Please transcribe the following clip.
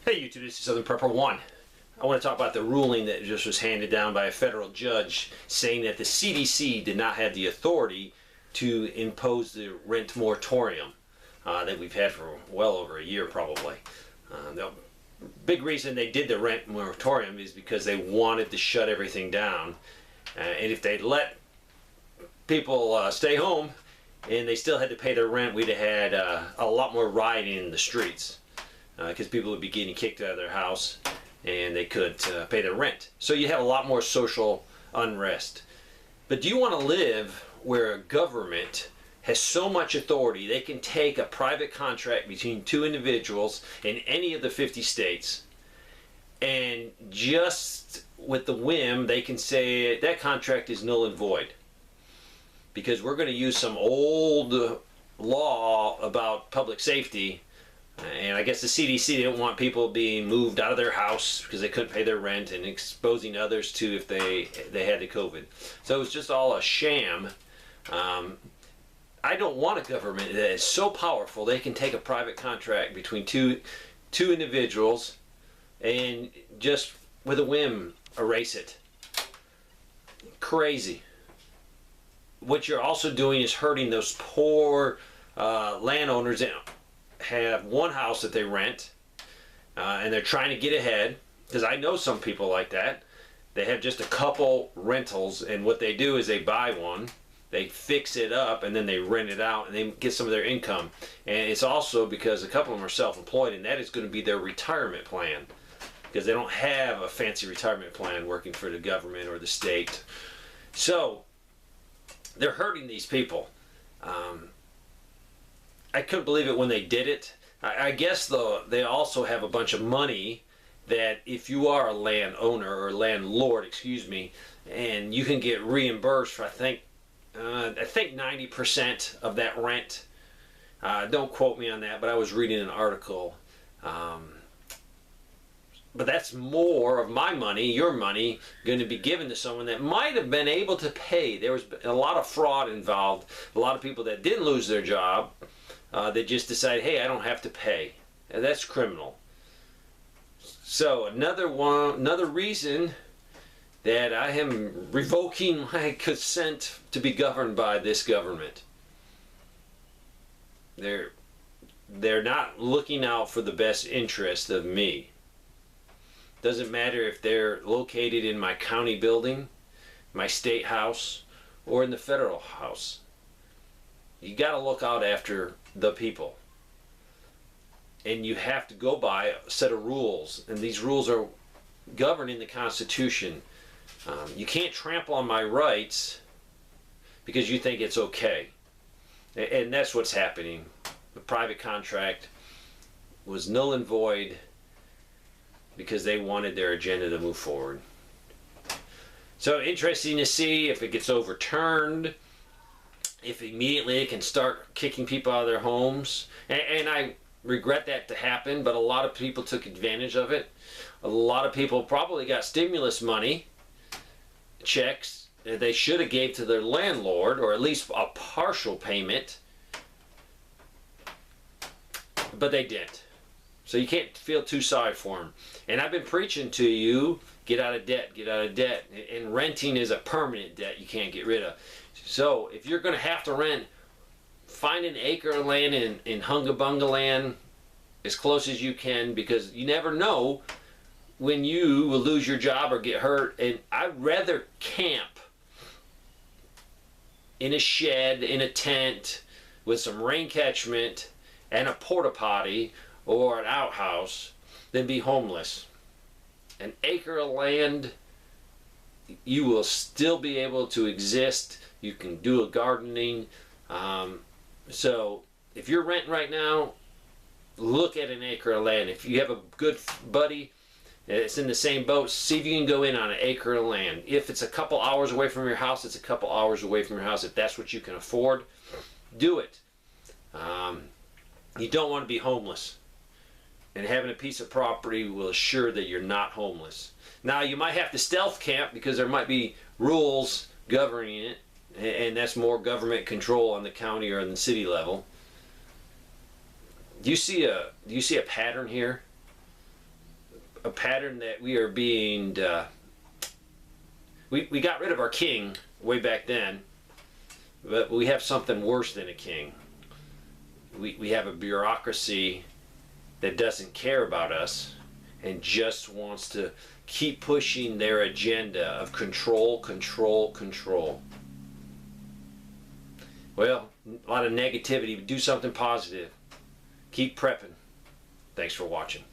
Hey YouTube, this is Southern Prepper 1. I want to talk about the ruling that just was handed down by a federal judge saying that the CDC did not have the authority to impose the rent moratorium that we've had for well over a year probably. The big reason they did the rent moratorium is because they wanted to shut everything down. And if they'd let people stay home and they still had to pay their rent, we'd have had a lot more rioting in the streets. Because people would be getting kicked out of their house and they couldn't pay their rent. So you have a lot more social unrest. But do you want to live where a government has so much authority they can take a private contract between two individuals in any of the 50 states and just with the whim they can say that contract is null and void? Because we're going to use some old law about public safety. And I guess the CDC didn't want people being moved out of their house because they couldn't pay their rent and exposing others to if they had the COVID. So it was just all a sham. I don't want a government that is so powerful they can take a private contract between two individuals and just with a whim erase it. Crazy. What you're also doing is hurting those poor landowners that have one house that they rent and they're trying to get ahead, because I know some people like that. They have just a couple rentals and what they do is they buy one, they fix it up, and then they rent it out and they get some of their income. And it's also because a couple of them are self-employed, and that is going to be their retirement plan, because they don't have a fancy retirement plan working for the government or the state. So they're hurting these people. I couldn't believe it when they did it. I guess though they also have a bunch of money that if you are a landowner or landlord, excuse me, and you can get reimbursed for I think 90% of that rent. Don't quote me on that, but I was reading an article. But that's more of my money, your money, going to be given to someone that might have been able to pay. There was a lot of fraud involved. A lot of people that didn't lose their job. They just decide, hey, I don't have to pay. And that's criminal. So another reason that I am revoking my consent to be governed by this government. They're not looking out for the best interest of me. Doesn't matter if they're located in my county building, my state house, or in the federal house. You got to look out after the people, and you have to go by a set of rules, and these rules are governed in the Constitution. You can't trample on my rights because you think it's okay, and that's what's happening. The private contract was null and void because they wanted their agenda to move forward. So interesting to see if it gets overturned, if immediately it can start kicking people out of their homes. And I regret that to happen, but a lot of people took advantage of it. A lot of people probably got stimulus money, checks, that they should have gave to their landlord, or at least a partial payment, but they didn't. So you can't feel too sorry for them. And I've been preaching to you, get out of debt, get out of debt. And renting is a permanent debt you can't get rid of. So if you're going to have to rent, find an acre of land in Hunga-Bunga land as close as you can, because you never know when you will lose your job or get hurt. And I'd rather camp in a shed, in a tent, with some rain catchment and a porta potty or an outhouse than be homeless. An acre of land, you will still be able to exist. You can do a gardening. So if you're renting right now, look at an acre of land. If you have a good buddy that's in the same boat, see if you can go in on an acre of land. If it's a couple hours away from your house, it's a couple hours away from your house. If that's what you can afford, do it. You don't want to be homeless. And having a piece of property will assure that you're not homeless. Now, you might have to stealth camp because there might be rules governing it, and that's more government control on the county or on the city level. Do you see a pattern here? a pattern that we are being, we got rid of our king way back then, but we have something worse than a king. We have a bureaucracy that doesn't care about us and just wants to keep pushing their agenda of control, control, control. Well, a lot of negativity. Do something positive. Keep prepping. Thanks for watching.